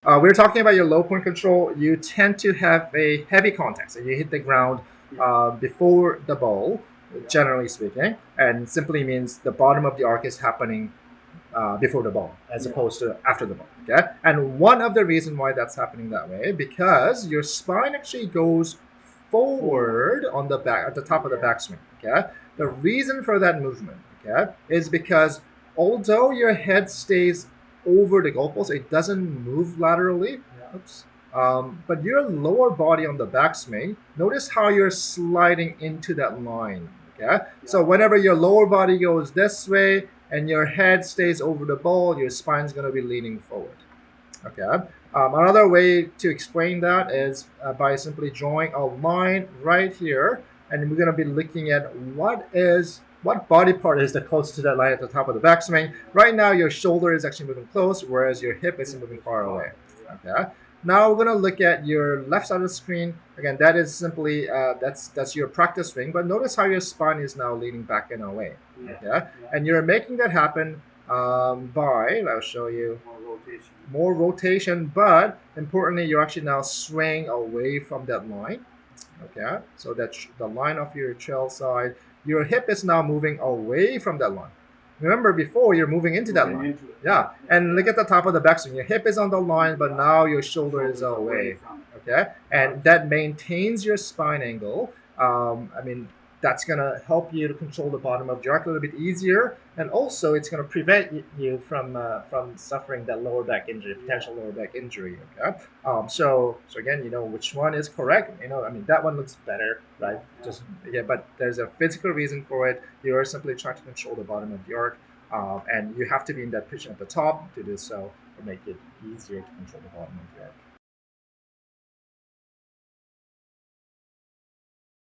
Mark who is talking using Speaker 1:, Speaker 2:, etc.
Speaker 1: We're talking about your low point control. You tend to have a heavy contact, so you hit the ground
Speaker 2: Yeah.
Speaker 1: before the ball,
Speaker 2: Yeah.
Speaker 1: generally speaking, and simply means the bottom of the arc is happening before the ball as
Speaker 2: Yeah.
Speaker 1: opposed to after the ball. Okay, and one of the reason why that's happening that way because your spine actually goes
Speaker 2: Forward.
Speaker 1: forward on the back at the top of the
Speaker 2: Yeah.
Speaker 1: backswing. Okay, the
Speaker 2: Yeah.
Speaker 1: reason for that movement, okay, is because although your head stays over the goalpost, it doesn't move laterally.
Speaker 2: Yeah.
Speaker 1: Oops. But your lower body on the backswing, notice how you're sliding into that line. Okay, so
Speaker 2: Yeah.
Speaker 1: whenever your lower body goes this way and your head stays over the ball, your spine's going to be leaning forward. Okay. Another way to explain that is by simply drawing a line right here, and we're going to be looking at what body part is the closest to that line at the top of the backswing.
Speaker 2: Yeah.
Speaker 1: Right now, your shoulder is actually moving close, whereas your hip is
Speaker 2: Hip
Speaker 1: moving
Speaker 2: is
Speaker 1: far away.
Speaker 2: far. Yeah.
Speaker 1: Okay. Now we're going to look at your left side of the screen. Again, that is simply that's your practice swing. But notice how your spine is now leaning back and away.
Speaker 2: Yeah.
Speaker 1: Okay,
Speaker 2: Yeah.
Speaker 1: and you're making that happen by I'll show you
Speaker 2: More rotation.
Speaker 1: more rotation, but importantly, you're actually now swaying away from that line. Okay, so that's the line of your trail side. Your hip is now moving away from that line. Remember, before you're moving into that
Speaker 2: Moving
Speaker 1: line.
Speaker 2: into it. Yeah.
Speaker 1: Yeah,
Speaker 2: Yeah.
Speaker 1: and look
Speaker 2: Yeah.
Speaker 1: at the top of the backswing. Your hip is on the line, but
Speaker 2: Yeah.
Speaker 1: now your shoulder is
Speaker 2: Shoulders away
Speaker 1: away.
Speaker 2: from it.
Speaker 1: Okay, and
Speaker 2: Gotcha.
Speaker 1: that maintains your spine angle. I mean, that's gonna help you to control the bottom of your arc a little bit easier, and also it's gonna prevent you from suffering that lower back injury,
Speaker 2: Yeah.
Speaker 1: potential lower back injury. Okay, so again, you know which one is correct. I mean that one looks better,
Speaker 2: Yeah.
Speaker 1: right?
Speaker 2: Yeah.
Speaker 1: Just yeah, but there's a physical reason for it. You are simply trying to control the bottom of the arc, and you have to be in that position at the top to do so, to make it easier to control the bottom of the arc.